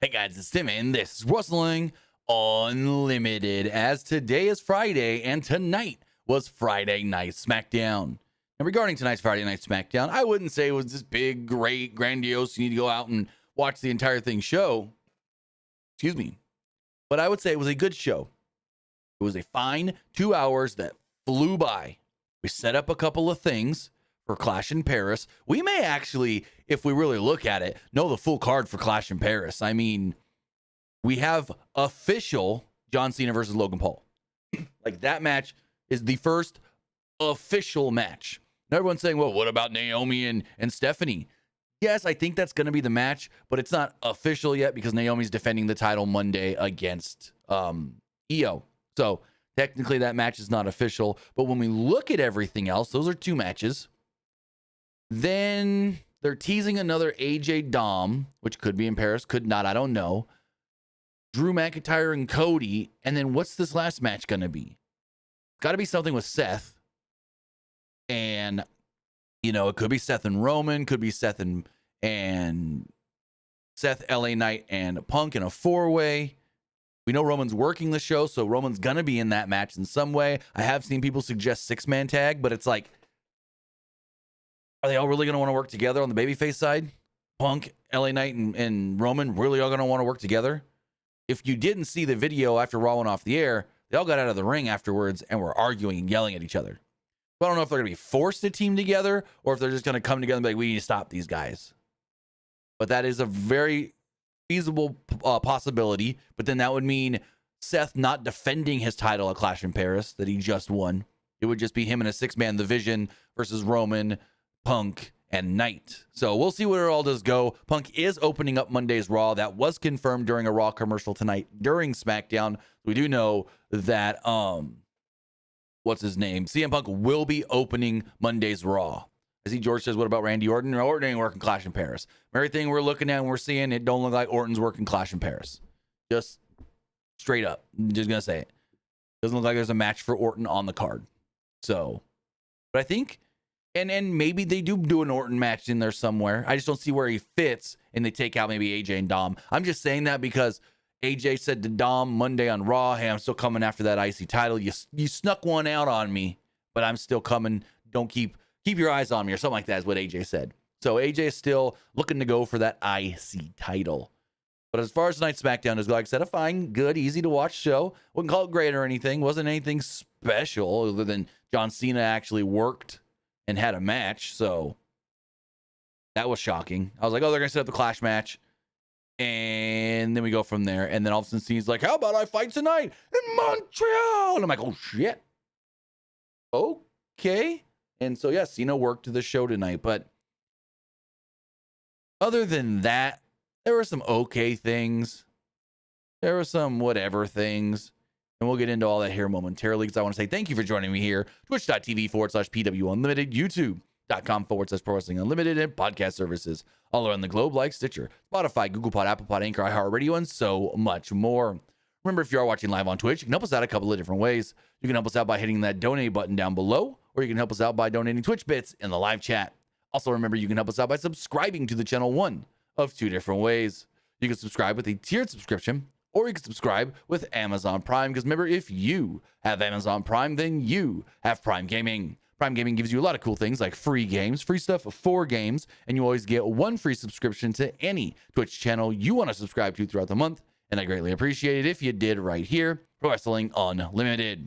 Hey guys, it's Tim, and this is Wrestling Unlimited. As today is Friday, and tonight was Friday Night Smackdown. And regarding tonight's Friday Night Smackdown, I wouldn't say it was this big, great, grandiose, you need to go out and watch the entire thing show. Excuse me. But I would say it was a good show. It was a fine 2 hours that flew by. We set up a couple of things for Clash in Paris. We may actually, if we really look at it, know the full card for Clash in Paris. I mean, we have official John Cena versus Logan Paul. Like, that match is the first official match. Now everyone's saying, well, what about Naomi and Stephanie? Yes, I think that's going to be the match, but it's not official yet because Naomi's defending the title Monday against Io. So technically that match is not official. But when we look at everything else, those are two matches. Then they're teasing another AJ Dom, which could be in Paris, could not, I don't know. Drew McIntyre and Cody. And then what's this last match going to be? Got to be something with Seth. And, you know, it could be Seth and Roman, could be Seth and Seth, LA Knight, and Punk in a four-way. We know Roman's working the show, so Roman's going to be in that match in some way. I have seen people suggest six-man tag, but it's like, are they all really going to want to work together on the babyface side? Punk, LA Knight, and Roman really all going to want to work together? If you didn't see the video after Raw went off the air, they all got out of the ring afterwards and were arguing and yelling at each other. So I don't know if they're going to be forced to team together or if they're just going to come together and be like, we need to stop these guys. But that is a very feasible possibility. But then that would mean Seth not defending his title at Clash in Paris that he just won. It would just be him in a six-man division versus Roman, Punk, and Knight. So we'll see where it all does go. Punk is opening up Monday's Raw. That was confirmed during a Raw commercial tonight during SmackDown. We do know that, what's his name? CM Punk will be opening Monday's Raw. I see George says, what about Randy Orton? No, Orton ain't working Clash in Paris. Everything we're looking at and we're seeing, it don't look like Orton's working Clash in Paris. Just straight up. I'm just going to say it. Doesn't look like there's a match for Orton on the card. So, but I think, and maybe they do an Orton match in there somewhere. I just don't see where he fits, and they take out maybe AJ and Dom. I'm just saying that because AJ said to Dom Monday on Raw, hey, I'm still coming after that IC title. You snuck one out on me, but I'm still coming. Don't keep your eyes on me, or something like that is what AJ said. So AJ is still looking to go for that IC title. But as far as tonight's SmackDown is, like I said, a fine, good, easy to watch show. Wouldn't call it great or anything. Wasn't anything special other than John Cena actually worked and had a match. So that was shocking. I was like, oh, they're going to set up the Clash match. And then we go from there. And then all of a sudden Cena's like, how about I fight tonight in Montreal? And I'm like, oh, shit. Okay. And so, yeah, Cena worked the show tonight. But other than that, there were some okay things. There were some whatever things. And we'll get into all that here momentarily because I want to say thank you for joining me here. Twitch.tv/PWU Unlimited, YouTube.com/Pro Wrestling Unlimited, and podcast services all around the globe like Stitcher, Spotify, Google Pod, Apple Pod, Anchor, iHeartRadio, and so much more. Remember, if you are watching live on Twitch, you can help us out a couple of different ways. You can help us out by hitting that donate button down below, or you can help us out by donating Twitch bits in the live chat. Also, remember, you can help us out by subscribing to the channel one of two different ways. You can subscribe with a tiered subscription, or you can subscribe with Amazon Prime, because remember, if you have Amazon Prime, then you have Prime Gaming. Prime Gaming gives you a lot of cool things like free games, free stuff for games, and you always get one free subscription to any Twitch channel you want to subscribe to throughout the month. And I greatly appreciate it if you did right here, Pro Wrestling Unlimited.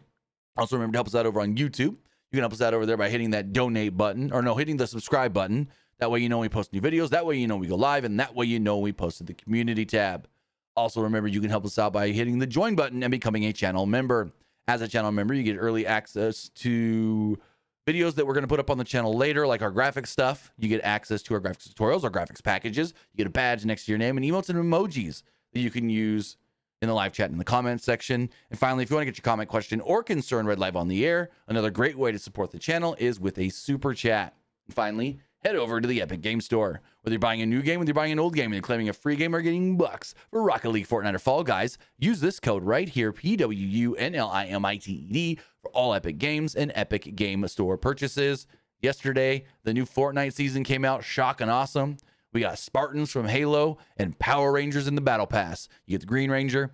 Also, remember to help us out over on YouTube. You can help us out over there by hitting that donate button, or no, hitting the subscribe button. That way you know when we post new videos. That way you know we go live, and that way you know when we posted the community tab. Also, remember, you can help us out by hitting the join button and becoming a channel member. As a channel member, you get early access to videos that we're going to put up on the channel later, like our graphics stuff. You get access to our graphics tutorials, our graphics packages. You get a badge next to your name and emotes and emojis that you can use in the live chat and in the comments section. And finally, if you want to get your comment, question, or concern read live on the air, another great way to support the channel is with a super chat. And finally, head over to the Epic Game Store. Whether you're buying a new game, whether you're buying an old game, and you're claiming a free game or getting bucks for Rocket League, Fortnite, or Fall Guys, use this code right here, PWUNLIMITED, for all Epic Games and Epic Game Store purchases. Yesterday, the new Fortnite season came out. Shock and awesome. We got Spartans from Halo and Power Rangers in the Battle Pass. You get the Green Ranger,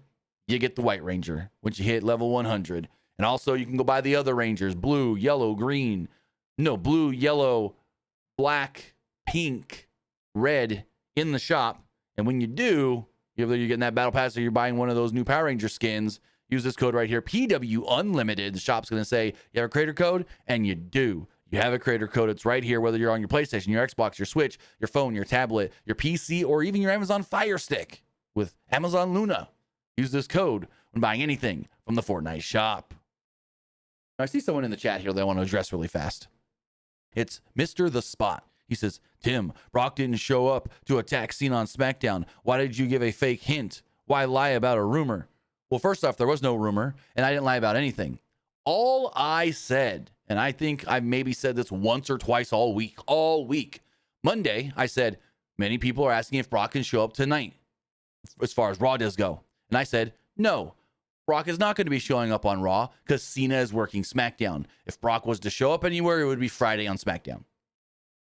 you get the White Ranger once you hit level 100. And also you can go buy the other Rangers, blue, yellow, green. No, blue, yellow, black, pink, red in the shop. And when you do, whether you're getting that Battle Pass or you're buying one of those new Power Ranger skins, use this code right here, PW Unlimited. The shop's going to say, you have a creator code? And you do. You have a creator code. It's right here, whether you're on your PlayStation, your Xbox, your Switch, your phone, your tablet, your PC, or even your Amazon Fire Stick with Amazon Luna. Use this code when buying anything from the Fortnite shop. I see someone in the chat here that I want to address really fast. It's Mr. The Spot. He says, Tim, Brock didn't show up to attack Cena on Smackdown. Why did you give a fake hint? Why lie about a rumor? Well, first off, there was no rumor, and I didn't lie about anything. All I said, and I think I've maybe said this once or twice all week. Monday, I said, many people are asking if Brock can show up tonight as far as Raw does go. And I said, no, Brock is not going to be showing up on Raw because Cena is working SmackDown. If Brock was to show up anywhere, it would be Friday on SmackDown.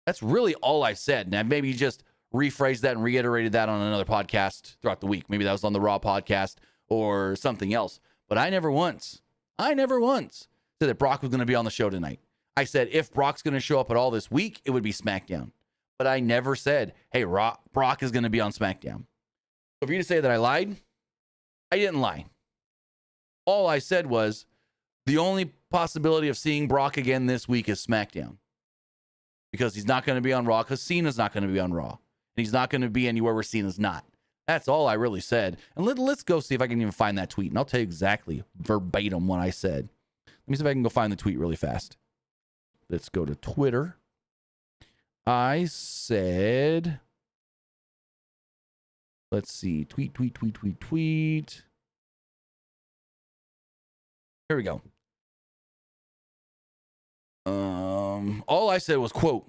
That's really all I said. And I maybe just rephrased that and reiterated that on another podcast throughout the week. Maybe that was on the Raw podcast or something else. But I never once said that Brock was going to be on the show tonight. I said if Brock's going to show up at all this week, it would be SmackDown. But I never said, hey, Brock is going to be on SmackDown. So for you to say that I lied, I didn't lie. All I said was the only possibility of seeing Brock again this week is SmackDown. Because he's not going to be on Raw, because Cena's not going to be on Raw. And he's not going to be anywhere where Cena's not. That's all I really said. And let's go see if I can even find that tweet. And I'll tell you exactly verbatim what I said. Let me see if I can go find the tweet really fast. Let's go to Twitter. I said, let's see, tweet. Here we go. All I said was, quote,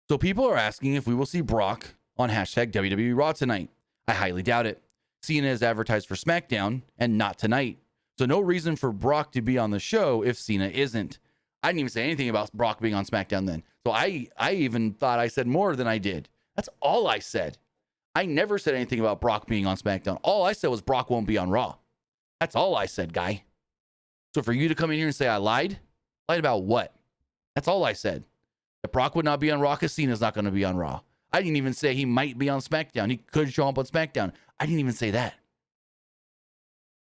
so people are asking if we will see Brock on hashtag WWE Raw tonight. I highly doubt it. Cena is advertised for SmackDown and not tonight. So no reason for Brock to be on the show if Cena isn't. I didn't even say anything about Brock being on SmackDown then. So I even thought I said more than I did. That's all I said. I never said anything about Brock being on SmackDown. All I said was Brock won't be on Raw. That's all I said, guy. So for you to come in here and say I lied about what? That's all I said. That Brock would not be on Raw because Cena's not going to be on Raw. I didn't even say he might be on SmackDown. He could show up on SmackDown. I didn't even say that.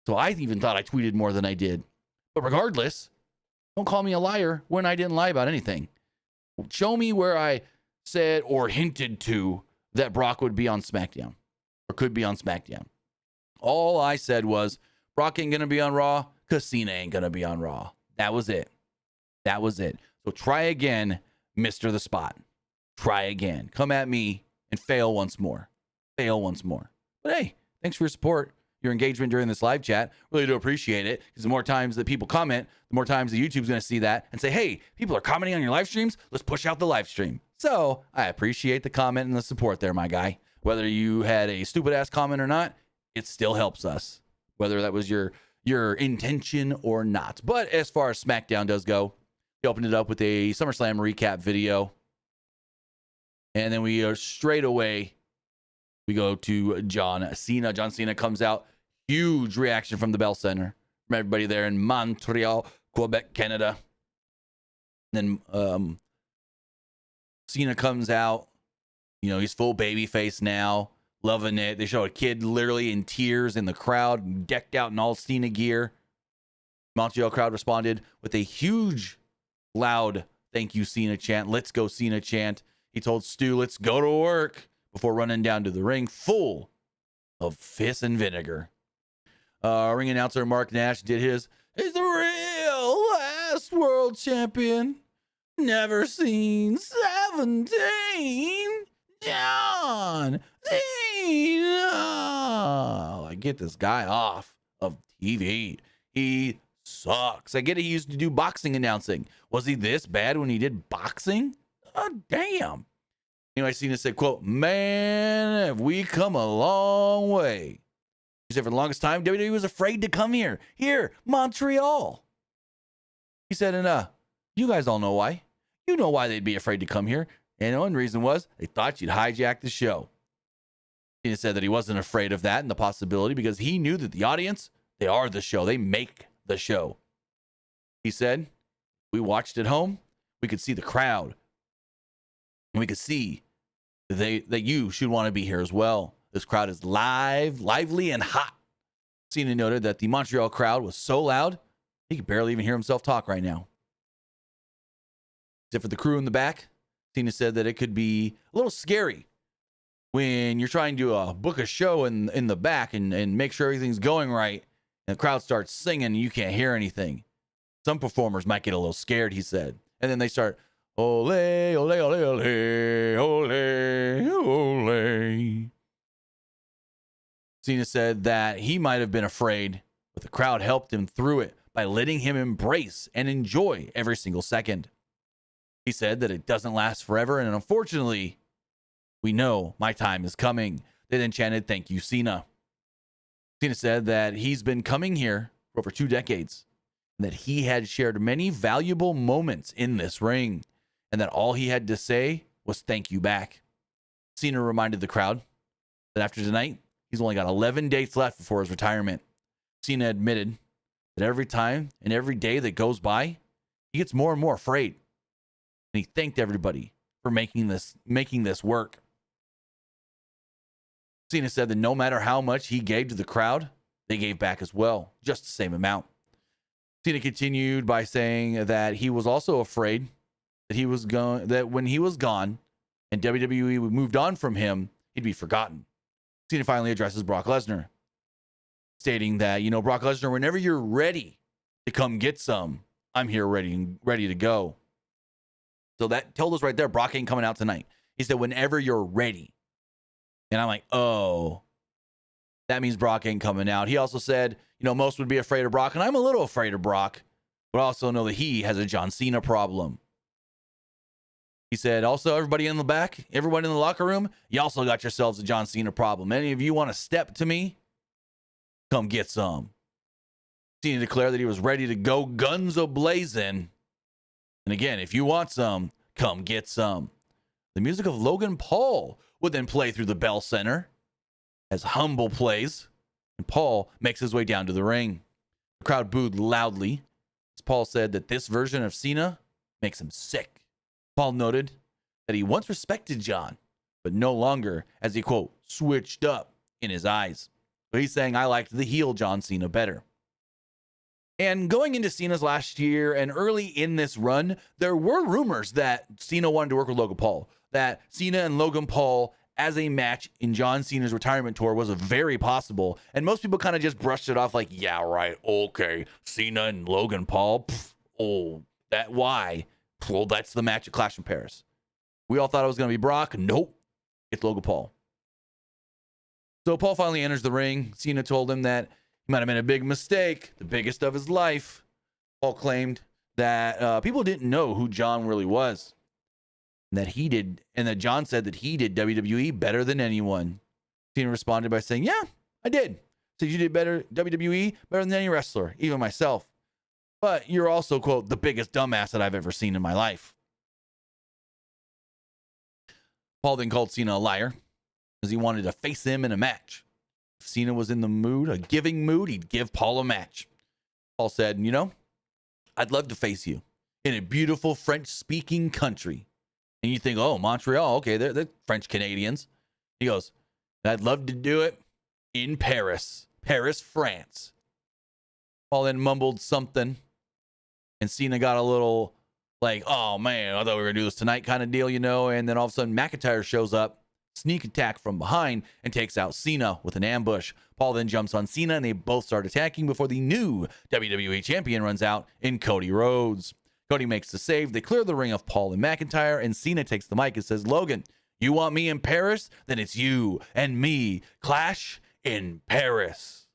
So I even thought I tweeted more than I did. But regardless, don't call me a liar when I didn't lie about anything. Show me where I said or hinted to that Brock would be on SmackDown or could be on SmackDown. All I said was Brock ain't going to be on Raw because Cena ain't going to be on Raw. That was it. So try again, Mr. The Spot. Try again. Come at me and fail once more. But hey, thanks for your support, your engagement during this live chat. Really do appreciate it, because the more times that people comment, the more times the YouTube's going to see that and say, hey, people are commenting on your live streams. Let's push out the live stream. So I appreciate the comment and the support there, my guy. Whether you had a stupid ass comment or not, it still helps us, whether that was your intention or not. But as far as SmackDown does go, he opened it up with a SummerSlam recap video. And then we are straight away, we go to John Cena. John Cena comes out. Huge reaction from the Bell Center, from everybody there in Montreal, Quebec, Canada. And then Cena comes out. You know, he's full baby face now. Loving it. They show a kid literally in tears in the crowd, decked out in all Cena gear. Montreal crowd responded with a huge, loud thank you Cena chant. Let's go Cena chant. He told Stu, let's go to work, before running down to the ring full of piss and vinegar. Ring announcer Mark Nash did his, he's the real last world champion. Never seen 17. John Cena. I get this guy off of TV. He sucks. I get it. He used to do boxing announcing. Was he this bad when he did boxing? Oh, damn. Anyway, Cena said, quote, man, have we come a long way. He said for the longest time, WWE was afraid to come here. Here, Montreal. He said, and you guys all know why. You know why they'd be afraid to come here. And the one reason was they thought you'd hijack the show. He said that he wasn't afraid of that and the possibility because he knew that the audience, they are the show. They make the show. He said, we watched at home, we could see the crowd. And we could see that you should want to be here as well. This crowd is lively, and hot. Cena noted that the Montreal crowd was so loud, he could barely even hear himself talk right now. Except for the crew in the back, Cena said that it could be a little scary when you're trying to book a show in the back and make sure everything's going right, and the crowd starts singing and you can't hear anything. Some performers might get a little scared, he said. And then they start, ole, ole, ole, ole, ole, ole. Cena said that he might have been afraid, but the crowd helped him through it by letting him embrace and enjoy every single second. He said that it doesn't last forever, and unfortunately, we know my time is coming. They then chanted, thank you, Cena. Cena said that he's been coming here for over 2 decades, and that he had shared many valuable moments in this ring, and that all he had to say was thank you back. Cena reminded the crowd that after tonight, he's only got 11 dates left before his retirement. Cena admitted that every time and every day that goes by, he gets more and more afraid. And he thanked everybody for making this work. Cena said that no matter how much he gave to the crowd, they gave back as well, just the same amount. Cena continued by saying that he was also afraid that when he was gone and WWE moved on from him, he'd be forgotten. Cena finally addresses Brock Lesnar, stating that, Brock Lesnar, whenever you're ready to come get some, I'm here ready to go. So that told us right there, Brock ain't coming out tonight. He said, whenever you're ready. And I'm like, oh, that means Brock ain't coming out. He also said, most would be afraid of Brock, and I'm a little afraid of Brock, but also know that he has a John Cena problem. He said, also, everybody in the back, everyone in the locker room, you also got yourselves a John Cena problem. Any of you want to step to me? Come get some. Cena declared that he was ready to go guns a-blazing. And again, if you want some, come get some. The music of Logan Paul would then play through the Bell Center as Humble plays, and Paul makes his way down to the ring. The crowd booed loudly as Paul said that this version of Cena makes him sick. Paul noted that he once respected John, but no longer as he, quote, switched up in his eyes. So he's saying, I liked the heel John Cena better. And going into Cena's last year and early in this run, there were rumors that Cena wanted to work with Logan Paul, that Cena and Logan Paul as a match in John Cena's retirement tour was very possible. And most people kind of just brushed it off like, yeah, right, okay, Cena and Logan Paul, why? Well, that's the match at Clash in Paris. We all thought it was going to be Brock. Nope, it's Logan Paul. So Paul finally enters the ring. Cena told him that he might have made a big mistake, the biggest of his life. Paul claimed that people didn't know who John really was. And that he did, and that John said that he did WWE better than anyone. Cena responded by saying, yeah, I did. Said you did better WWE better than any wrestler, even myself. But you're also, quote, the biggest dumbass that I've ever seen in my life. Paul then called Cena a liar because he wanted to face him in a match. If Cena was in the mood, a giving mood, he'd give Paul a match. Paul said, I'd love to face you in a beautiful French-speaking country. And you think, oh, Montreal, okay, they're French Canadians. He goes, I'd love to do it in Paris, France. Paul then mumbled something, and Cena got a little like, oh man, I thought we were gonna do this tonight kind of deal, and then all of a sudden McIntyre shows up, sneak attack from behind, and takes out Cena with an ambush. Paul then jumps on Cena, and they both start attacking before the new WWE champion runs out in Cody Rhodes. Cody makes the save. They clear the ring of Paul and McIntyre, and Cena takes the mic and says, Logan, you want me in Paris? Then it's you and me. Clash in Paris.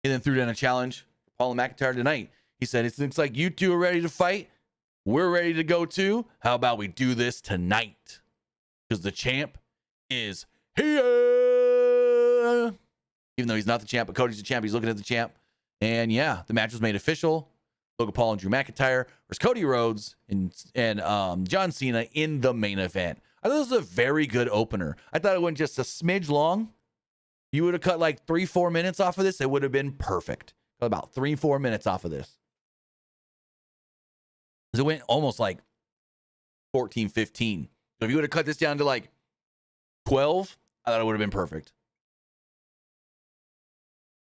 He then threw down a challenge for Paul and McIntyre tonight. He said, it looks like you two are ready to fight. We're ready to go too. How about we do this tonight? Because the champ is here. Even though he's not the champ, but Cody's the champ. He's looking at the champ. And yeah, the match was made official. Logan Paul and Drew McIntyre versus Cody Rhodes and John Cena in the main event. I thought this was a very good opener. I thought it went just a smidge long. You would have cut like 3-4 minutes off of this. It would have been perfect. About 3-4 minutes off of this. Because it went almost like 14-15. So if you would have cut this down to like 12, I thought it would have been perfect.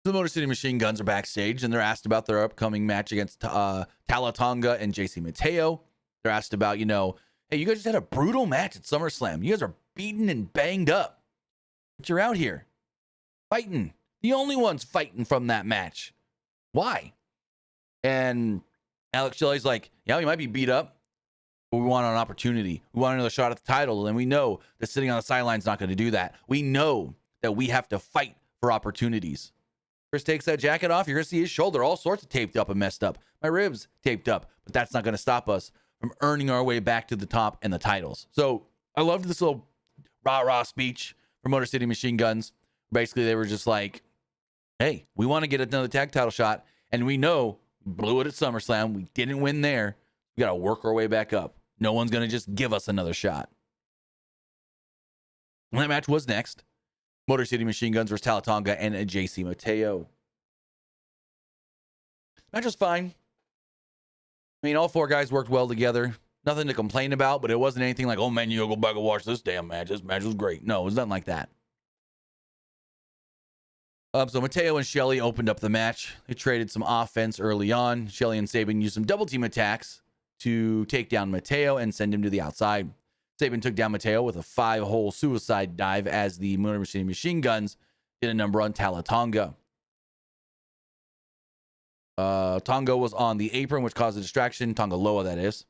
The Motor City Machine Guns are backstage, and they're asked about their upcoming match against Talatonga and JC Mateo. They're asked about, you know, hey, you guys just had a brutal match at SummerSlam. You guys are beaten and banged up. But you're out here fighting. The only ones fighting from that match. Why? And Alex Shelley's like, yeah, we might be beat up, but we want an opportunity. We want another shot at the title, and we know that sitting on the sideline is not going to do that. We know that we have to fight for opportunities. Chris takes that jacket off. You're going to see his shoulder all sorts of taped up and messed up. My ribs taped up, but that's not going to stop us from earning our way back to the top and the titles. So I loved this little rah-rah speech from Motor City Machine Guns. Basically, they were just like, hey, we want to get another tag title shot, and we know we blew it at SummerSlam. We didn't win there. We got to work our way back up. No one's going to just give us another shot. And that match was next. Motor City Machine Guns versus Talatonga and JC Mateo. Match was fine. I mean, all four guys worked well together. Nothing to complain about, but it wasn't anything like, oh man, you gotta go back and watch this damn match. This match was great. No, it was nothing like that. So Mateo and Shelley opened up the match. They traded some offense early on. Shelley and Sabin used some double team attacks to take down Mateo and send him to the outside. Sabin took down Mateo with a 5-hole suicide dive as the Motor City Machine Guns did a number on Talatonga. Tonga was on the apron, which caused a distraction. Tonga Loa, that is.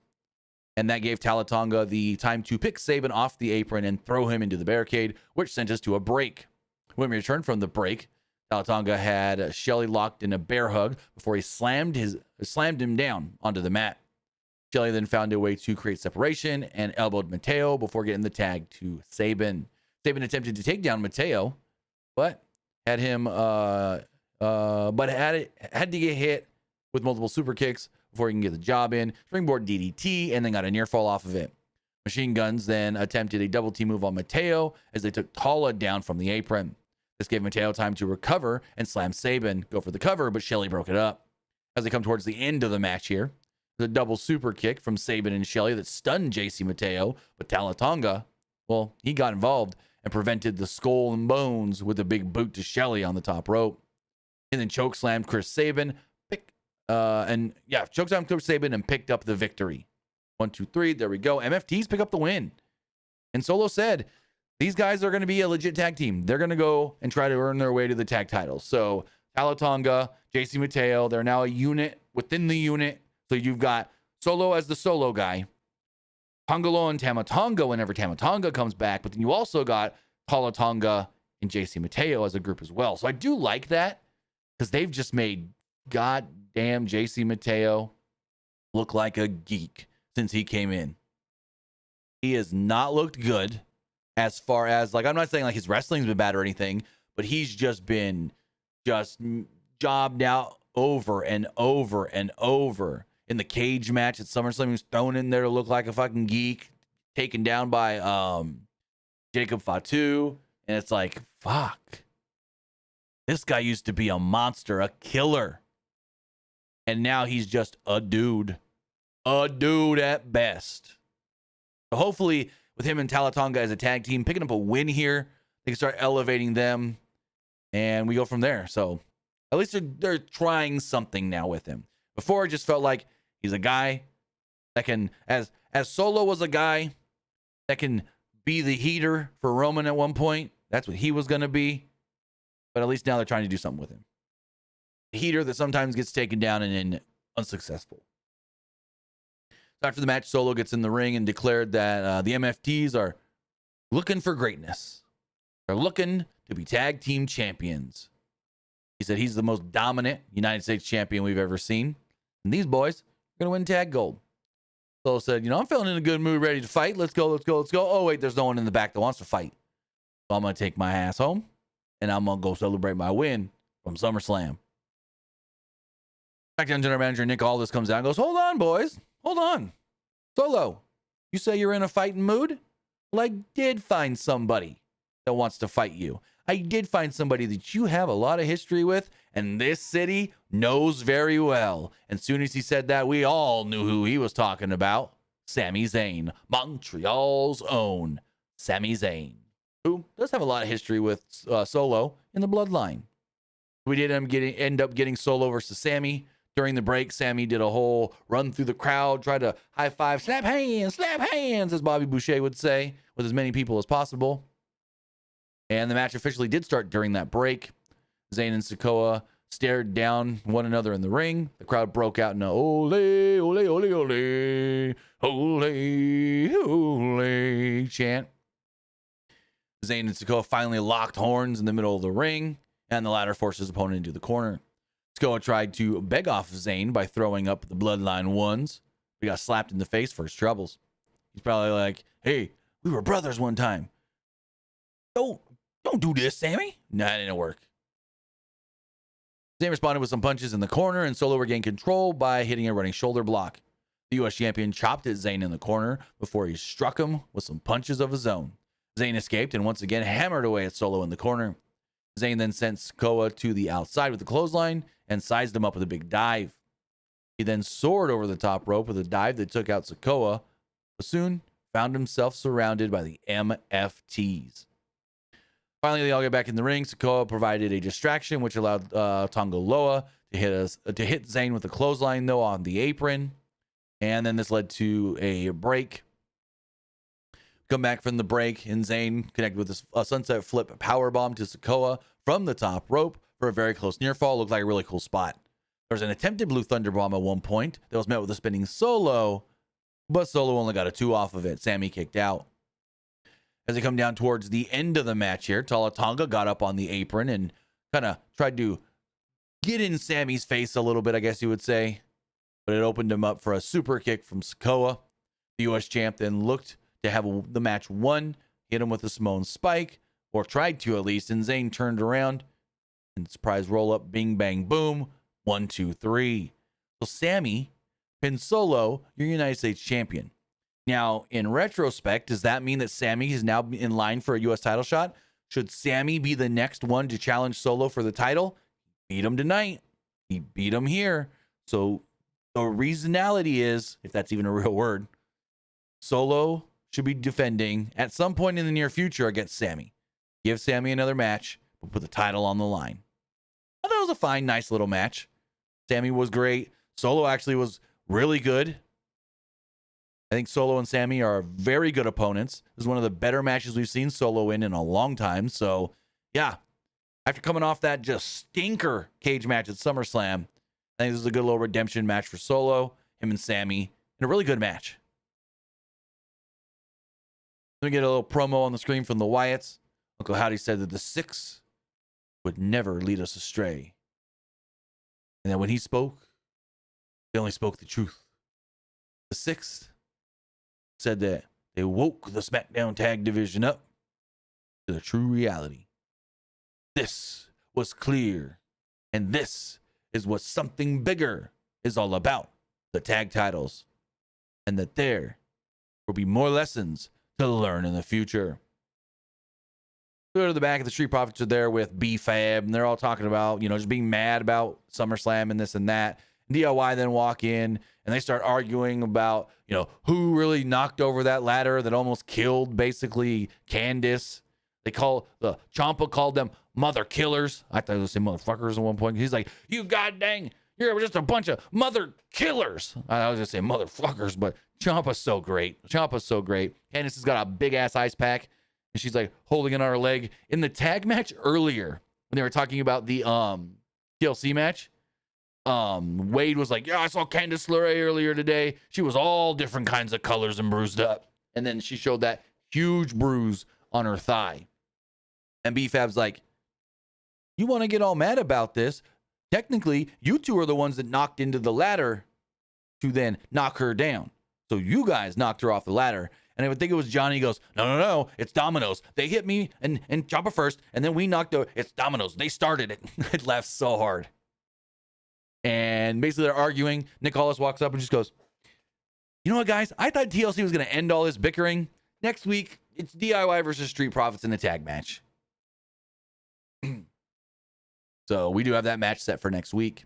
And that gave Talatonga the time to pick Sabin off the apron and throw him into the barricade, which sent us to a break. When we returned from the break, Talatonga had Shelley locked in a bear hug before he slammed him down onto the mat. Shelley then found a way to create separation and elbowed Mateo before getting the tag to Sabin. Sabin attempted to take down Mateo, but had to get hit with multiple super kicks before he can get the job in. Springboard DDT, and then got a near fall off of it. Machine Guns then attempted a double team move on Mateo as they took Tala down from the apron. This gave Mateo time to recover and slam Sabin, go for the cover, but Shelley broke it up. As they come towards the end of the match here, the double super kick from Sabin and Shelley that stunned JC Mateo, but Talatonga, well, he got involved and prevented the skull and bones with a big boot to Shelley on the top rope. And then chokeslammed Chris Sabin, chokeslammed Chris Sabin and picked up the victory. 1, 2, 3, there we go. MFTs pick up the win. And Solo said, these guys are going to be a legit tag team. They're going to go and try to earn their way to the tag titles. So Talatonga, JC Mateo, they're now a unit within the unit. So you've got Solo as the solo guy, Tongalo and Tamatonga whenever Tamatonga comes back, but then you also got Talatonga and JC Mateo as a group as well. So I do like that because they've just made goddamn JC Mateo look like a geek since he came in. He has not looked good as far as, like, I'm not saying like his wrestling's been bad or anything, but he's just been jobbed out over and over and over. In the cage match at SummerSlam, he was thrown in there to look like a fucking geek, taken down by Jacob Fatu. And it's like, fuck. This guy used to be a monster, a killer. And now he's just a dude. A dude at best. So hopefully, with him and Talatonga as a tag team, picking up a win here, they can start elevating them. And we go from there. So at least they're trying something now with him. Before, it just felt like he's a guy that can, as Solo was a guy that can be the heater for Roman at one point. That's what he was going to be. But at least now they're trying to do something with him. The heater that sometimes gets taken down and unsuccessful. So after the match, Solo gets in the ring and declared that the MFTs are looking for greatness. They're looking to be tag team champions. He said he's the most dominant United States champion we've ever seen. And these boys are going to win tag gold. Solo said, I'm feeling in a good mood, ready to fight. Let's go. Oh, wait, there's no one in the back that wants to fight. So I'm going to take my ass home, and I'm going to go celebrate my win from SummerSlam. Smackdown General Manager Nick Aldis comes out and goes, hold on, boys. Hold on. Solo, you say you're in a fighting mood? Well, Well, I did find somebody that wants to fight you. I did find somebody that you have a lot of history with, and this city knows very well. And soon as he said that, we all knew who he was talking about. Sami Zayn, Montreal's own Sami Zayn, who does have a lot of history with Solo in the bloodline. We did end up getting Solo versus Sami. During the break, Sami did a whole run through the crowd, tried to high five, slap hands, as Bobby Boucher would say, with as many people as possible. And the match officially did start during that break. Zayn and Sikoa stared down one another in the ring. The crowd broke out in a ole, ole, ole, ole, ole, ole chant. Zayn and Sikoa finally locked horns in the middle of the ring, and the latter forced his opponent into the corner. Sikoa tried to beg off Zayn by throwing up the bloodline ones. He got slapped in the face for his troubles. He's probably like, hey, we were brothers one time. Don't do this, Sami. Nah, it didn't work. Zayn responded with some punches in the corner, and Solo regained control by hitting a running shoulder block. The U.S. champion chopped at Zayn in the corner before he struck him with some punches of his own. Zayn escaped and once again hammered away at Solo in the corner. Zayn then sent Sikoa to the outside with the clothesline and sized him up with a big dive. He then soared over the top rope with a dive that took out Sikoa, but soon found himself surrounded by the MFTs. Finally, they all get back in the ring. Sikoa provided a distraction, which allowed Tonga Loa to hit Zayn with a clothesline, though, on the apron. And then this led to a break. Come back from the break, and Zayn connected with a sunset flip powerbomb to Sikoa from the top rope for a very close near fall. Looked like a really cool spot. There was an attempted Blue Thunder bomb at one point that was met with a spinning Solo, but Solo only got a 2 off of it. Sami kicked out. As they come down towards the end of the match here, Tala Tonga got up on the apron and kind of tried to get in Sami's face a little bit, I guess you would say. But it opened him up for a super kick from Sikoa. The U.S. champ then looked to have the match won, hit him with a Samoan spike, or tried to at least, and Zayn turned around and surprise roll up, bing, bang, boom, 1, 2, 3. So Sami pinned Solo, your United States champion. Now, in retrospect, does that mean that Sami is now in line for a U.S. title shot? Should Sami be the next one to challenge Solo for the title? Beat him tonight. He beat him here. So the reasonality is, if that's even a real word, Solo should be defending at some point in the near future against Sami. Give Sami another match, but put the title on the line. I thought it was a fine, nice little match. Sami was great. Solo actually was really good. I think Solo and Sami are very good opponents. This is one of the better matches we've seen Solo in a long time. So, yeah, after coming off that just stinker cage match at SummerSlam, I think this is a good little redemption match for Solo, him and Sami, and a really good match. Let me get a little promo on the screen from the Wyatts. Uncle Howdy said that the 6 would never lead us astray. And that when he spoke, they only spoke the truth. The 6th said that they woke the Smackdown tag division up to the true reality. This was clear, and this is what something bigger is all about, the tag titles, and that there will be more lessons to learn in the future. Go to the back of the Street Profits are there with B-Fab, and they're all talking about, just being mad about SummerSlam and this and that. DIY then walk in, and they start arguing about, who really knocked over that ladder that almost killed, basically, Candice. Ciampa called them mother killers. I thought they would say motherfuckers at one point. He's like, you goddamn, you're just a bunch of mother killers. I was just saying motherfuckers, but Ciampa's so great. Candice has got a big-ass ice pack, and she's, holding it on her leg. In the tag match earlier, when they were talking about the TLC match, Wade was like, yeah, I saw Candice LeRae earlier today. She was all different kinds of colors and bruised up. And then she showed that huge bruise on her thigh. And B-Fab's like, you want to get all mad about this? Technically, you two are the ones that knocked into the ladder to then knock her down. So you guys knocked her off the ladder. And I would think it was Johnny. He goes, no, it's Domino's. They hit me and Ciampa first, and then we knocked her. It's Domino's. They started it. I laughed so hard. And basically they're arguing. Nick Hollis walks up and just goes, you know what, guys? I thought TLC was going to end all this bickering. Next week, it's DIY versus Street Profits in a tag match. So we do have that match set for next week.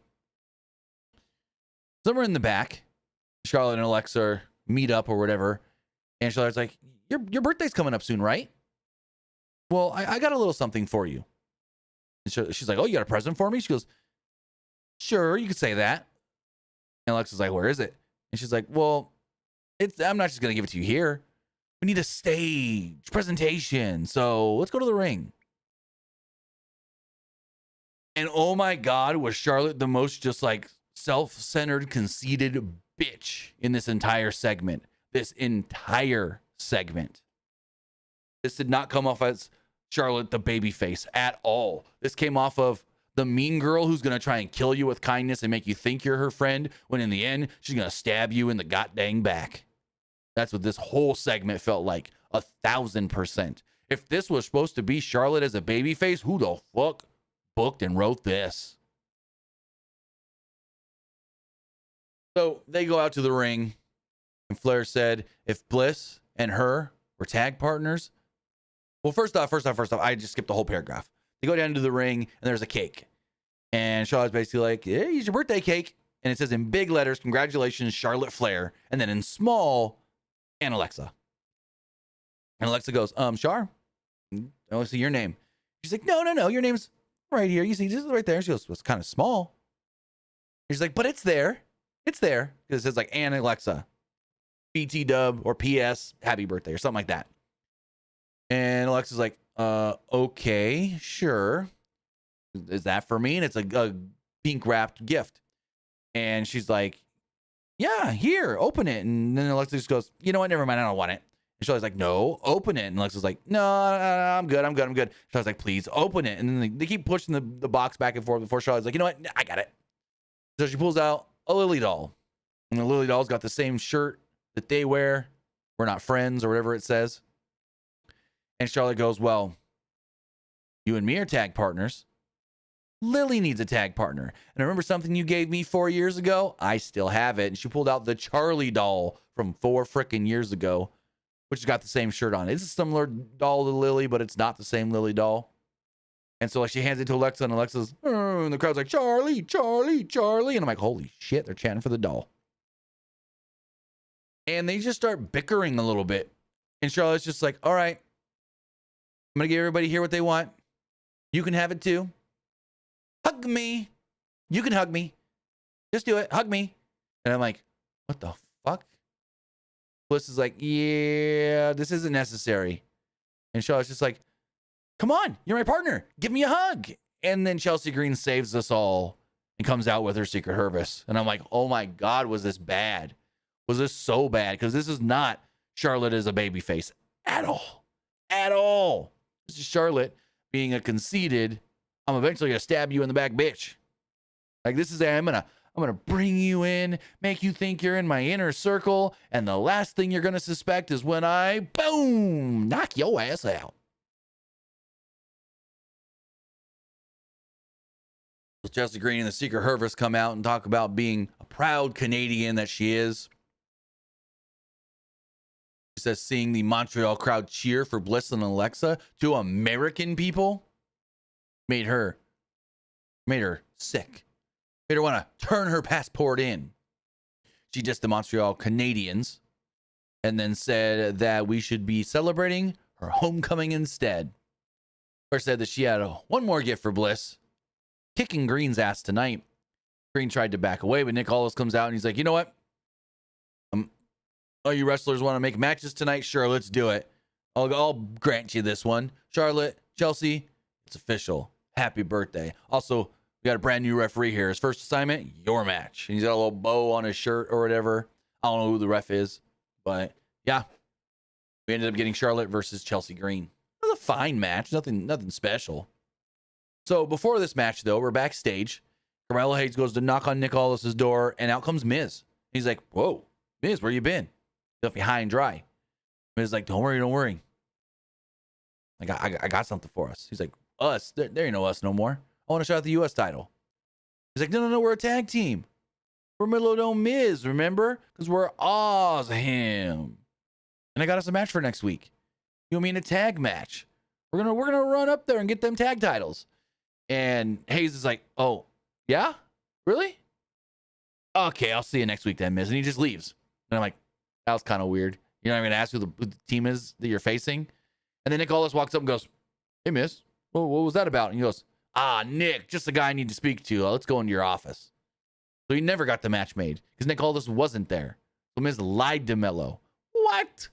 Somewhere in the back, Charlotte and Alexa meet up or whatever. And Charlotte's like, your birthday's coming up soon, right? Well, I got a little something for you. And she's like, oh, you got a present for me? She goes, sure, you could say that. And Alexa's like, where is it? And she's like, well, I'm not just going to give it to you here. We need a stage presentation. So let's go to the ring. And oh my God, was Charlotte the most just like self-centered, conceited bitch in this entire segment. This entire segment. This did not come off as Charlotte the babyface at all. This came off of the mean girl who's going to try and kill you with kindness and make you think you're her friend, when in the end, she's going to stab you in the goddamn back. That's what this whole segment felt like. 1,000%. If this was supposed to be Charlotte as a babyface, who the fuck booked and wrote this? So they go out to the ring, and Flair said if Bliss and her were tag partners. Well, first off, I just skipped the whole paragraph. They go down to the ring, and there's a cake. And Charlotte's basically like, yeah, here's your birthday cake. And it says in big letters, congratulations, Charlotte Flair. And then in small, and Alexa. And Alexa goes, Char, I want to see your name. She's like, no, your name's right here. You see, this is right there. She goes, well, it's kind of small. And she's like, but it's there. It's there. Because it says like, and Alexa. PT dub or PS, happy birthday or something like that. And Alexa's like, okay, sure. Is that for me? And it's a pink wrapped gift. And she's like, yeah, here, open it. And then Alexa just goes, you know what? Never mind. I don't want it. And Charlotte's like, no, open it. And Alexa's like, no, I'm good. Charlotte's like, please open it. And then they keep pushing the box back and forth before Charlotte's like, you know what? I got it. So she pulls out a Lily doll. And the Lily doll's got the same shirt that they wear. We're not friends or whatever it says. And Charlotte goes, well, you and me are tag partners. Lily needs a tag partner. And I remember something you gave me 4 years ago? I still have it. And she pulled out the Charlie doll from 4 freaking years ago, which has got the same shirt on. It's a similar doll to Lily, but it's not the same Lily doll. And so like she hands it to Alexa, and Alexa's, and the crowd's like, Charlie. And I'm like, holy shit, they're chanting for the doll. And they just start bickering a little bit. And Charlotte's just like, all right, I'm going to give everybody here what they want. You can have it too. Hug me. You can hug me. Just do it. Hug me. And I'm like, what the fuck? Bliss is like, yeah, this isn't necessary. And Charlotte's just like, come on, you're my partner. Give me a hug. And then Chelsea Green saves us all and comes out with her Secret Service. And I'm like, oh my God, was this bad? Was this so bad? Because this is not Charlotte as a babyface at all. At all. This is Charlotte being a conceited, I'm eventually gonna stab you in the back, bitch. Like this is, I'm gonna bring you in, make you think you're in my inner circle, and the last thing you're gonna suspect is when I, boom, knock your ass out. So Chelsea Green and the Secret Service come out and talk about being a proud Canadian that she is. She says seeing the Montreal crowd cheer for Bliss and Alexa to American people made her sick. Made her want to turn her passport in. She dissed the Montreal Canadians and then said that we should be celebrating her homecoming instead. Or said that she had one more gift for Bliss, kicking Green's ass tonight. Green tried to back away, but Nick Aldis comes out and he's like, you know what? Oh, you wrestlers want to make matches tonight? Sure, let's do it. I'll grant you this one. Charlotte, Chelsea, it's official. Happy birthday. Also, we got a brand new referee here. His first assignment, your match. And he's got a little bow on his shirt or whatever. I don't know who the ref is. But, yeah. We ended up getting Charlotte versus Chelsea Green. It was a fine match. Nothing special. So, before this match, though, we're backstage. Carmelo Hayes goes to knock on Nick Aldis' door, and out comes Miz. He's like, whoa, Miz, where you been? Left me high and dry. Miz is like, don't worry. I got something for us. He's like, us? There ain't no us no more. I want to shot at the U.S. title. He's like, no, we're a tag team. We're Middle Dome Miz, remember? Because we're awesome. And I got us a match for next week. You want me in a tag match? We're gonna run up there and get them tag titles. And Hayes is like, oh, yeah? Really? Okay, I'll see you next week then, Miz. And he just leaves. And I'm like, that was kind of weird. You're not even gonna ask who the team is that you're facing? And then Nick Aldis walks up and goes, hey, Miz, what was that about? And he goes, Nick, just the guy I need to speak to. Let's go into your office. So he never got the match made because Nick Aldis wasn't there. So Miz lied to Mello. What?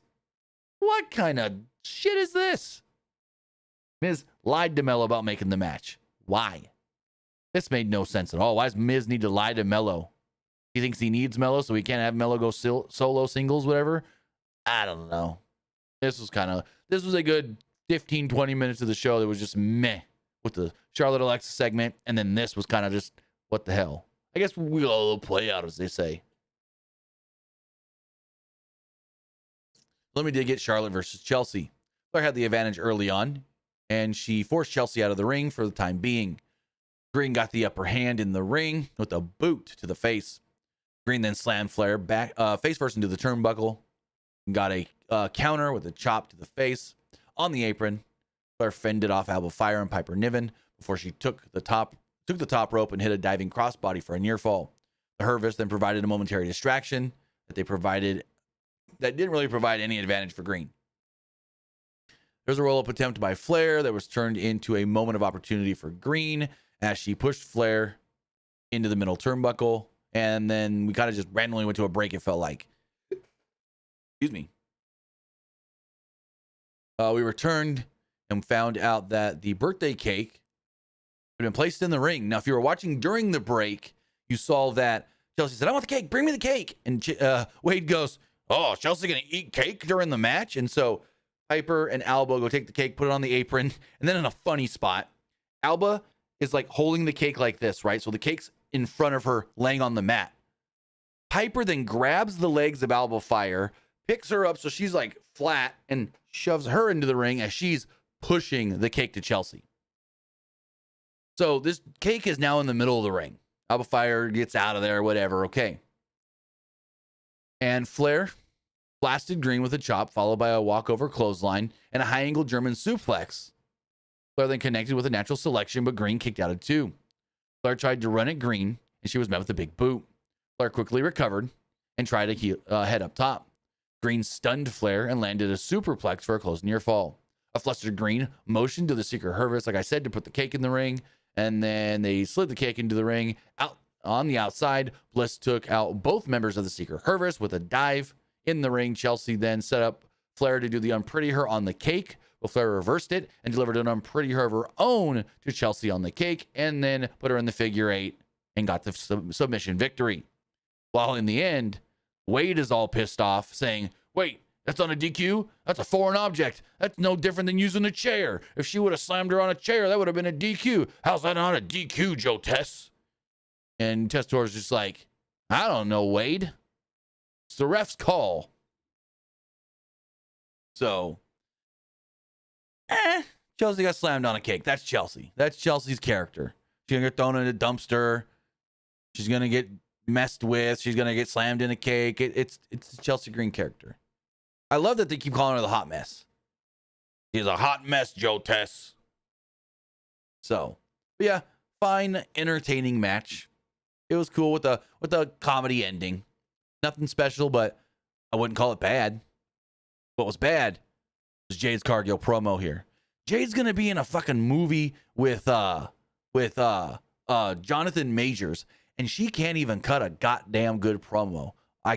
What kind of shit is this? Miz lied to Mello about making the match. Why? This made no sense at all. Why does Miz need to lie to Mello? He thinks he needs Mello so he can't have Mello go solo singles, whatever. I don't know. This was a good 15, 20 minutes of the show that was just meh with the Charlotte Alexa segment. And then this was kind of just, what the hell? I guess we'll all play out, as they say. Let me get Charlotte versus Chelsea. Claire had the advantage early on, and she forced Chelsea out of the ring for the time being. Green got the upper hand in the ring with a boot to the face. Green then slammed Flair back face first into the turnbuckle. Got a counter with a chop to the face. On the apron, Flair fended off Alba Fire and Piper Niven before she took the top rope and hit a diving crossbody for a near fall. The Hervis then provided a momentary distraction that didn't really provide any advantage for Green. There's a roll-up attempt by Flair that was turned into a moment of opportunity for Green as she pushed Flair into the middle turnbuckle, and then we kind of just randomly went to a break, it felt like. Excuse me. We returned and found out that the birthday cake had been placed in the ring. Now, if you were watching during the break, you saw that Chelsea said, I want the cake, bring me the cake. And Wade goes, oh, Chelsea going to eat cake during the match? And so Piper and Alba go take the cake, put it on the apron, and then in a funny spot, Alba is like holding the cake like this, right? So the cake's in front of her laying on the mat. Piper then grabs the legs of Alba Fire, picks her up so she's like flat, and shoves her into the ring as she's pushing the cake to Chelsea. So this cake is now in the middle of the ring. Alba Fire gets out of there, whatever, okay. And Flair blasted Green with a chop, followed by a walkover clothesline and a high-angle German suplex. Flair then connected with a natural selection, but Green kicked out at 2. Flair tried to run at Green, and she was met with a big boot. Flair quickly recovered and tried to head up top. Green stunned Flair and landed a superplex for a close near fall. A flustered Green motioned to the Secret Hervis, like I said, to put the cake in the ring, and then they slid the cake into the ring. Out on the outside, Bliss took out both members of the Secret Hervis with a dive in the ring. Chelsea then set up Flair to do the Unpretty Her on the cake, but Flair reversed it and delivered an Unpretty Her of her own to Chelsea on the cake, and then put her in the figure 8 and got the submission victory. While in the end, Wade is all pissed off, saying, wait, that's on a DQ? That's a foreign object. That's no different than using a chair. If she would have slammed her on a chair, that would have been a DQ. How's that not a DQ, Joe Tess? And Tess Torres just like, I don't know, Wade. It's the ref's call. So, Chelsea got slammed on a cake. That's Chelsea. That's Chelsea's character. She's going to get thrown in a dumpster. She's going to get messed with. She's going to get slammed in a cake. It's the Chelsea Green character. I love that they keep calling her the hot mess. She's a hot mess, Joe Tess. So, yeah, fine, entertaining match. It was cool with the comedy ending. Nothing special, but I wouldn't call it bad. What was bad was Jade's Cargill promo here. Jade's gonna be in a fucking movie with Jonathan Majors, and she can't even cut a goddamn good promo. I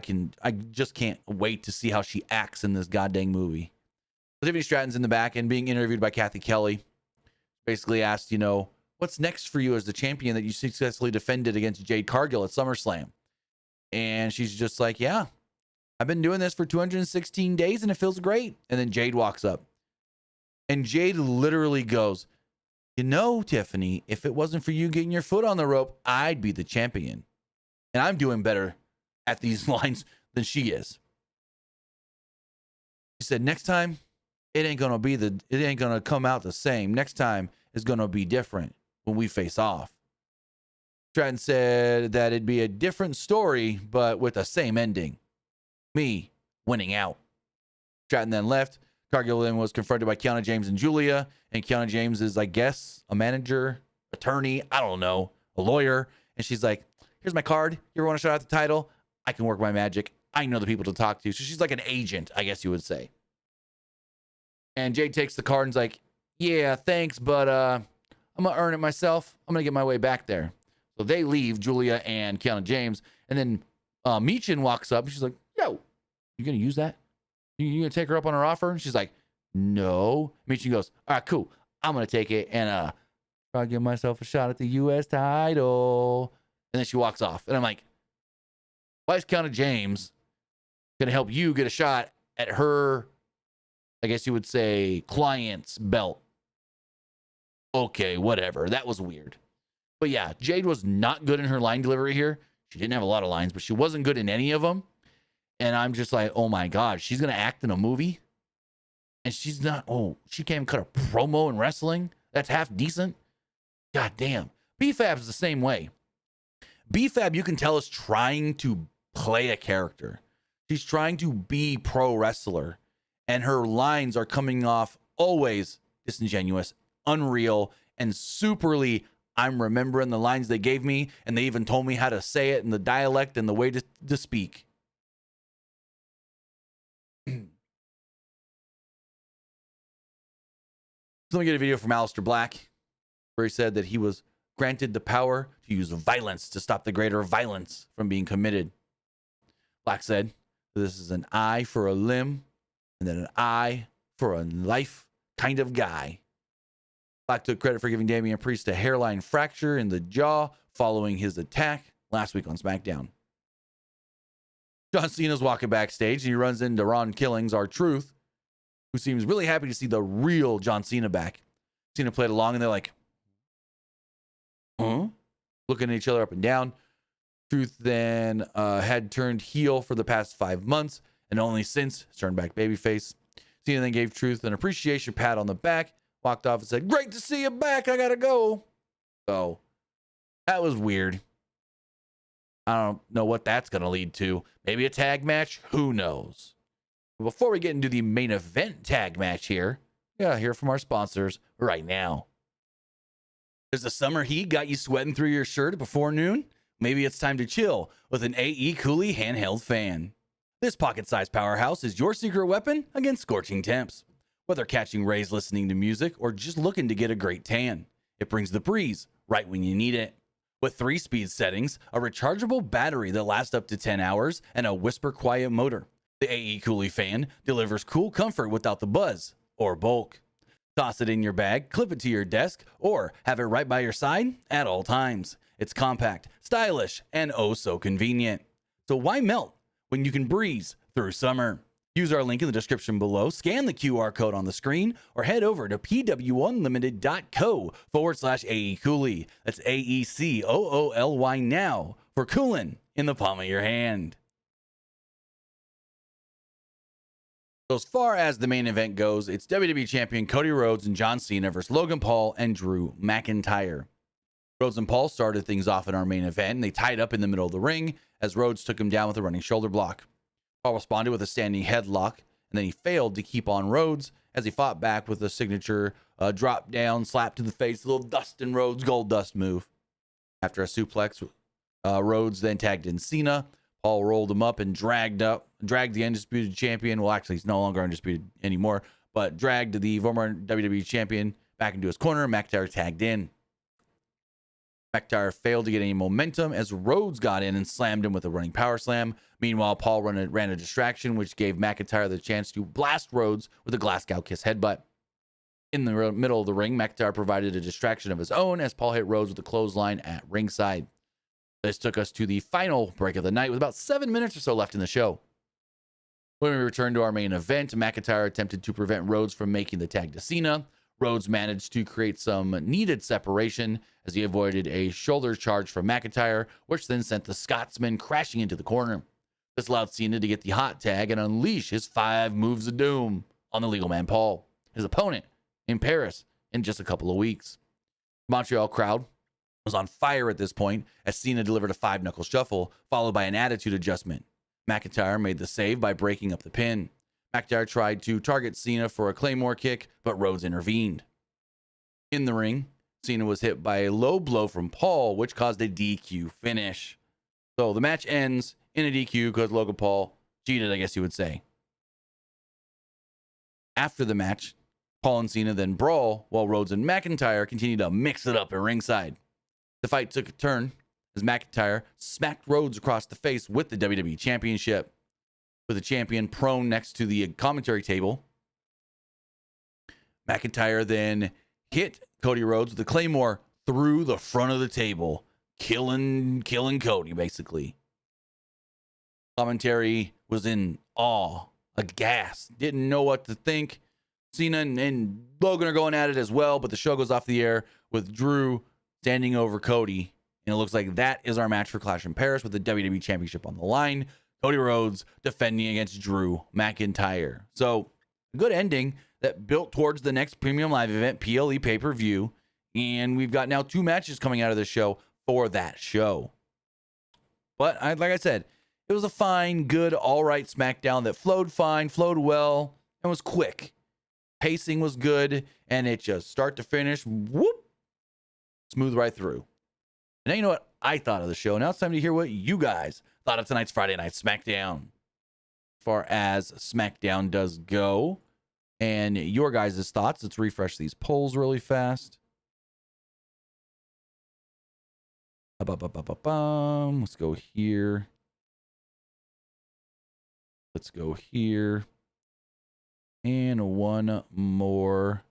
just can't wait to see how she acts in this goddamn movie. Tiffany Stratton's in the back and being interviewed by Kathy Kelly. Basically asked, what's next for you as the champion that you successfully defended against Jade Cargill at SummerSlam? And she's just like, yeah, I've been doing this for 216 days and it feels great. And then Jade walks up. And Jade literally goes, Tiffany, if it wasn't for you getting your foot on the rope, I'd be the champion. And I'm doing better at these lines than she is. She said, next time, it ain't gonna come out the same. Next time is gonna be different when we face off. Stratton said that it'd be a different story, but with the same ending. Me winning out. Stratton then left Cargill then was confronted by Kiana James and Julia, and Kiana James is, I guess, a manager, attorney, I don't know, a lawyer, and she's like, here's my card. You ever want to shout out the title? I can work my magic. I know the people to talk to. So she's like an agent, I guess you would say. And Jade takes the card and's like, yeah, thanks, but I'm going to earn it myself. I'm going to get my way back there. So they leave, Julia and Kiana James, and then Michin walks up, and she's like, yo, you going to use that? You going to take her up on her offer? And she's like, no. Michin goes, all right, cool. I'm going to take it and try to give myself a shot at the U.S. title. And then she walks off. And I'm like, why is Kiana James going to help you get a shot at her, I guess you would say, client's belt? Okay, whatever. That was weird. But yeah, Jade was not good in her line delivery here. She didn't have a lot of lines, but she wasn't good in any of them. And I'm just like, oh my God, she's going to act in a movie? And she's not, she can't even cut a promo in wrestling? That's half decent? God damn. B-Fab's the same way. B-Fab, you can tell, is trying to play a character. She's trying to be pro wrestler. And her lines are coming off always disingenuous, unreal, and superly, I'm remembering the lines they gave me, and they even told me how to say it in the dialect and the way to speak. So let me get a video from Aleister Black where he said that he was granted the power to use violence to stop the greater violence from being committed. Black said, this is an eye for a limb and then an eye for a life kind of guy. Black took credit for giving Damian Priest a hairline fracture in the jaw following his attack last week on Smackdown. John Cena's walking backstage and he runs into Ron Killings, R-Truth, who seems really happy to see the real John Cena back. Cena played along and they're like, huh? Looking at each other up and down. Truth then had turned heel for the past 5 months and only since turned back babyface. Cena then gave Truth an appreciation pat on the back, walked off and said, great to see you back. I got to go. So that was weird. I don't know what that's going to lead to. Maybe a tag match. Who knows? But before we get into the main event tag match here, we gotta hear from our sponsors right now. Does the summer heat got you sweating through your shirt before noon? Maybe it's time to chill with an AECOOLY handheld fan. This pocket-sized powerhouse is your secret weapon against scorching temps. Whether catching rays listening to music or just looking to get a great tan, it brings the breeze right when you need it. With 3 speed settings, a rechargeable battery that lasts up to 10 hours, and a whisper quiet motor, the AECOOLY fan delivers cool comfort without the buzz or bulk. Toss it in your bag, clip it to your desk, or have it right by your side at all times. It's compact, stylish, and oh so convenient. So why melt when you can breeze through summer? Use our link in the description below, scan the QR code on the screen, or head over to pwunlimited.co/AECOOLY. That's AECOOLY now for coolin' in the palm of your hand. So as far as the main event goes, it's WWE Champion Cody Rhodes and John Cena versus Logan Paul and Drew McIntyre. Rhodes and Paul started things off in our main event, and they tied up in the middle of the ring as Rhodes took him down with a running shoulder block. Paul responded with a standing headlock, and then he failed to keep on Rhodes as he fought back with a signature drop down, slap to the face, a little Dustin Rhodes gold dust move. After a suplex, Rhodes then tagged in Cena. Paul rolled him up and dragged the undisputed champion. Well, actually, he's no longer undisputed anymore, but dragged the former WWE champion back into his corner. McIntyre tagged in. McIntyre failed to get any momentum as Rhodes got in and slammed him with a running power slam. Meanwhile, Paul ran a distraction, which gave McIntyre the chance to blast Rhodes with a Glasgow kiss headbutt. In the middle of the ring, McIntyre provided a distraction of his own as Paul hit Rhodes with a clothesline at ringside. This took us to the final break of the night with about 7 minutes or so left in the show. When we returned to our main event, McIntyre attempted to prevent Rhodes from making the tag to Cena. Rhodes managed to create some needed separation as he avoided a shoulder charge from McIntyre, which then sent the Scotsman crashing into the corner. This allowed Cena to get the hot tag and unleash his 5 moves of doom on the legal man Paul, his opponent in Paris in just a couple of weeks. The Montreal crowd was on fire at this point as Cena delivered a 5-knuckle shuffle followed by an attitude adjustment. McIntyre made the save by breaking up the pin. McIntyre tried to target Cena for a Claymore kick, but Rhodes intervened. In the ring, Cena was hit by a low blow from Paul, which caused a DQ finish. So the match ends in a DQ because Logan Paul cheated, I guess you would say. After the match, Paul and Cena then brawl while Rhodes and McIntyre continued to mix it up at ringside. The fight took a turn as McIntyre smacked Rhodes across the face with the WWE Championship, with the champion prone next to the commentary table. McIntyre then hit Cody Rhodes with a Claymore through the front of the table, killing Cody, basically. Commentary was in awe, aghast, didn't know what to think. Cena and Logan are going at it as well, but the show goes off the air with Drew standing over Cody. And it looks like that is our match for Clash in Paris with the WWE Championship on the line. Cody Rhodes defending against Drew McIntyre. So, a good ending that built towards the next premium live event, PLE pay-per-view. And we've got now 2 matches coming out of this show for that show. But like I said, it was a fine, good, all right SmackDown that flowed fine, flowed well, and was quick. Pacing was good, and it just start to finish, whoop, smooth right through. And now you know what I thought of the show. Now it's time to hear what you guys thought of tonight's Friday Night SmackDown. As far as SmackDown does go, and your guys' thoughts. Let's refresh these polls really fast. Let's go here. Let's go here. And one more.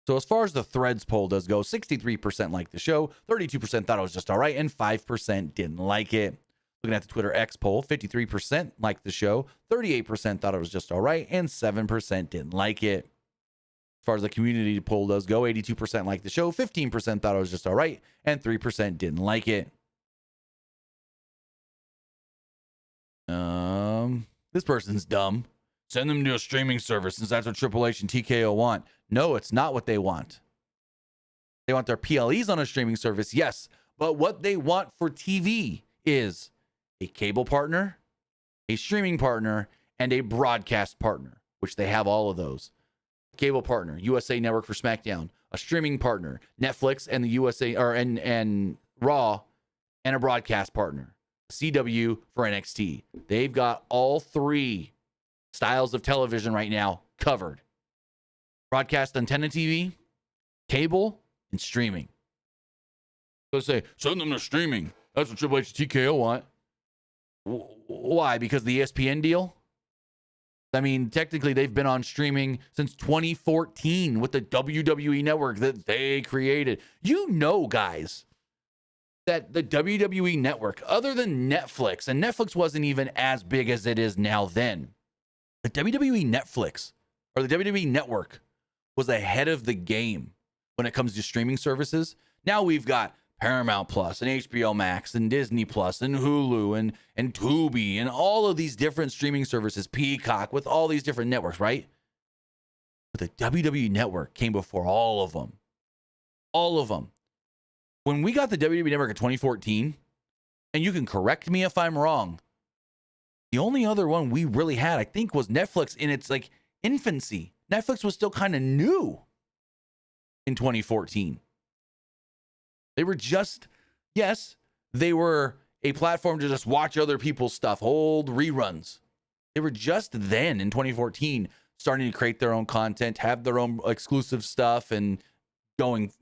So as far as the Threads poll does go, 63% liked the show, 32% thought it was just all right, and 5% didn't like it. Looking at the Twitter X poll, 53% liked the show, 38% thought it was just all right, and 7% didn't like it. As far as the community poll does go, 82% liked the show, 15% thought it was just all right, and 3% didn't like it. This person's dumb. Send them to a streaming service since that's what Triple H and TKO want. No, it's not what they want. They want their PLEs on a streaming service, yes. But what they want for TV is a cable partner, a streaming partner, and a broadcast partner, which they have all of those. Cable partner, USA Network for SmackDown. A streaming partner, Netflix and the USA and Raw, and a broadcast partner, CW for NXT. They've got all 3 styles of television right now covered. Broadcast antenna TV, cable, and streaming. So say, send them to streaming. That's what Triple H and TKO want. Why? Because the ESPN deal? I mean, technically, they've been on streaming since 2014 with the WWE Network that they created. You know, guys, that the WWE Network, other than Netflix, and Netflix wasn't even as big as it is now then, the WWE Netflix, or the WWE Network, was ahead of the game when it comes to streaming services. Now we've got Paramount Plus and HBO Max and Disney Plus and Hulu and Tubi and all of these different streaming services, Peacock, with all these different networks, right? But the WWE Network came before all of them. All of them. When we got the WWE Network in 2014, and you can correct me if I'm wrong, the only other one we really had, I think, was Netflix in its like infancy. Netflix was still kind of new in 2014. They were just, yes, they were a platform to just watch other people's stuff, old reruns. They were just then in 2014 starting to create their own content, have their own exclusive stuff, and going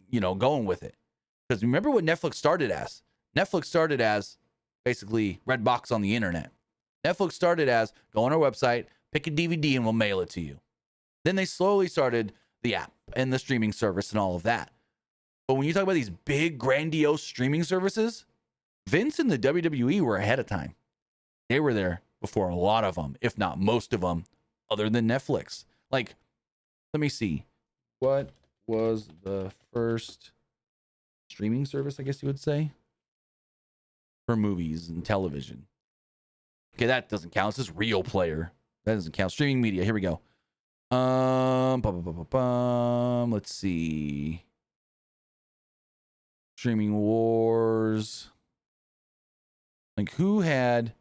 with it. Because remember what Netflix started as? Netflix started as basically Redbox on the internet. Netflix started as go on our website, pick a DVD, and we'll mail it to you. Then they slowly started the app and the streaming service and all of that. But when you talk about these big, grandiose streaming services, Vince and the WWE were ahead of time. They were there before a lot of them, if not most of them, other than Netflix. Like, let me see. What was the first streaming service, I guess you would say, for movies and television? Okay, that doesn't count. This is Real Player. That doesn't count. Streaming media. Here we go. Let's see. Streaming Wars. Like, who had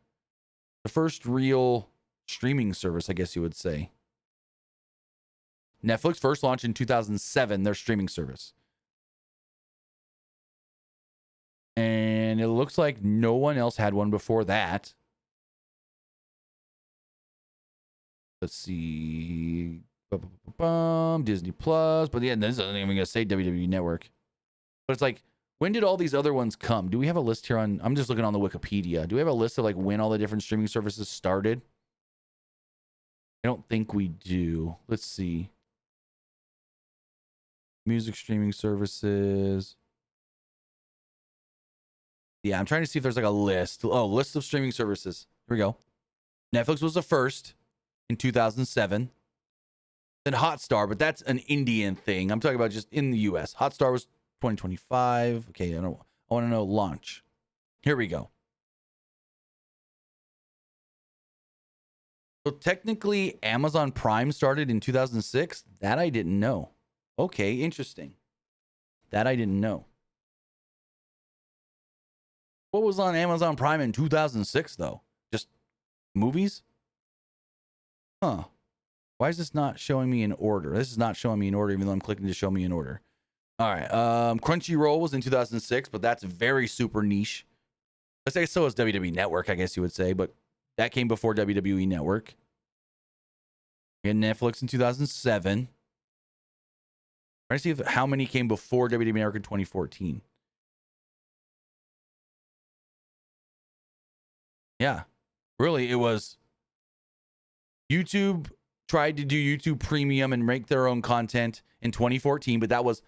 the first real streaming service, I guess you would say? Netflix first launched in 2007, their streaming service. And it looks like no one else had one before that. Let's see. Disney Plus. But yeah, this isn't even going to say WWE Network. But it's like, when did all these other ones come? Do we have a list here on... I'm just looking on the Wikipedia. Do we have a list of like when all the different streaming services started? I don't think we do. Let's see. Music streaming services. Yeah, I'm trying to see if there's like a list. Oh, list of streaming services. Here we go. Netflix was the first in 2007. Then Hotstar, but that's an Indian thing. I'm talking about just in the US. Hotstar was 2025. Okay, I want to know launch. Here we go. So technically, Amazon Prime started in 2006. That I didn't know. Okay, interesting. That I didn't know. What was on Amazon Prime in 2006, though? Just movies? Huh. Why is this not showing me in order? This is not showing me in order, even though I'm clicking to show me in order. All right. Crunchyroll was in 2006, but that's very super niche. Let's say so is WWE Network, I guess you would say, but that came before WWE Network. We had Netflix in 2007. Trying to see how many came before WWE Network in 2014. Yeah, really, it was YouTube tried to do YouTube Premium and make their own content in 2014, but that was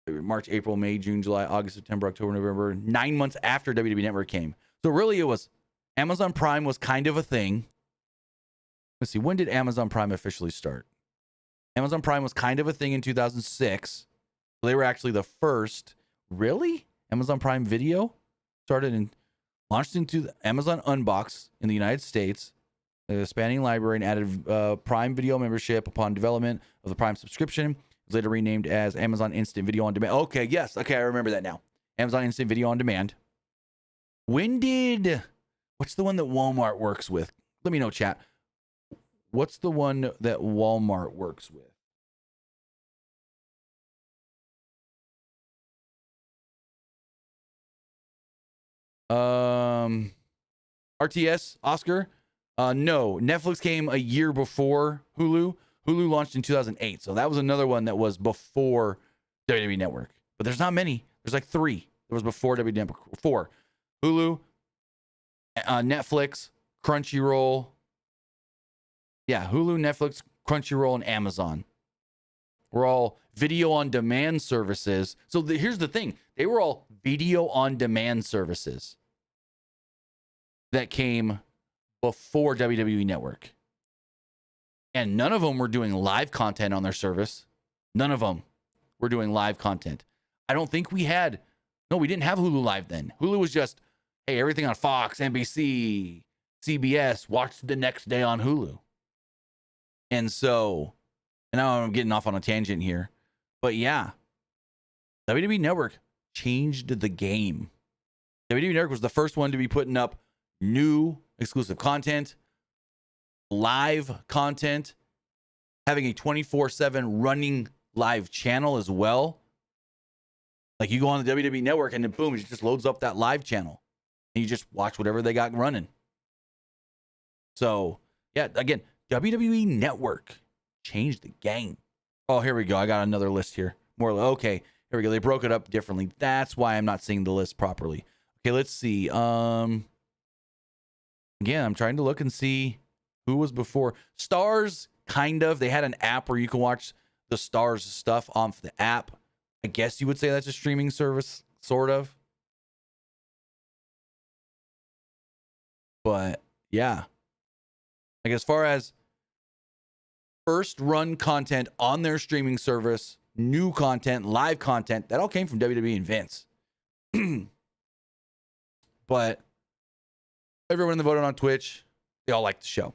March, April, May, June, July, August, September, October, November, 9 months after WWE Network came. So really, it was Amazon Prime was kind of a thing. Let's see, when did Amazon Prime officially start? Amazon Prime was kind of a thing in 2006. So they were actually the first. Really? Amazon Prime Video launched into Amazon Unbox in the United States, spanning library, and added Prime Video membership upon development of the Prime subscription. It was later renamed as Amazon Instant Video on Demand. Okay, yes. Okay, I remember that now. Amazon Instant Video on Demand. What's the one that Walmart works with? Let me know, chat. What's the one that Walmart works with? RTS, Oscar? No, Netflix came a year before Hulu. Hulu launched in 2008, so that was another one that was before WWE Network. But there's not many. There's like 3. There was before WWE Network. 4. Hulu, Netflix, Crunchyroll. Yeah, Hulu, Netflix, Crunchyroll, and Amazon were all video on demand services. So here's the thing. They were all video on demand services that came before WWE Network. And none of them were doing live content on their service. None of them were doing live content. I don't think we didn't have Hulu Live then. Hulu was just, hey, everything on Fox, NBC, CBS, watch the next day on Hulu. And now I'm getting off on a tangent here. But yeah, WWE Network changed the game. WWE Network was the first one to be putting up new exclusive content, live content, having a 24/7 running live channel as well. Like you go on the WWE Network and then boom, it just loads up that live channel and you just watch whatever they got running. So yeah, again, WWE Network changed the game. Oh, here we go. I got another list here. Okay, here we go. They broke it up differently. That's why I'm not seeing the list properly. Okay, let's see. Again, I'm trying to look and see who was before. Stars, kind of. They had an app where you can watch the Stars stuff off the app. I guess you would say that's a streaming service, sort of. But yeah. Like as far as first run content on their streaming service, new content, live content, that all came from WWE and Vince. But everyone that voted on Twitch, they all liked the show.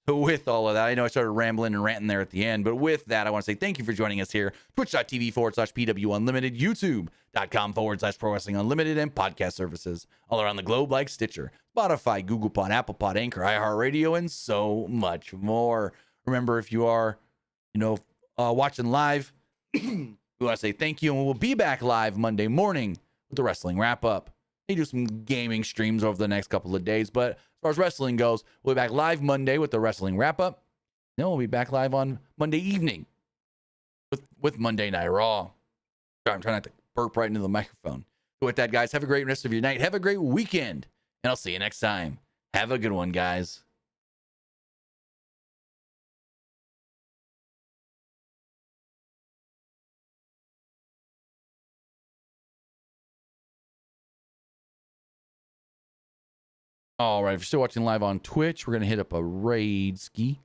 So with all of that, I know I started rambling and ranting there at the end, but with that, I want to say thank you for joining us here. Twitch.tv/PW Unlimited, YouTube.com/Pro Wrestling Unlimited, and podcast services all around the globe like Stitcher, Spotify, Google Pod, Apple Pod, Anchor, iHeartRadio, and so much more. Remember, if you are watching live. We want to say thank you, and we'll be back live Monday morning with the wrestling wrap up. They do some gaming streams over the next couple of days, but as far as wrestling goes, we'll be back live Monday with the wrestling wrap up. Then we'll be back live on Monday evening with Monday Night Raw. Sorry, I'm trying not to burp right into the microphone. But with that, guys, have a great rest of your night. Have a great weekend, and I'll see you next time. Have a good one, guys. All right, if you're still watching live on Twitch, we're going to hit up a raid ski.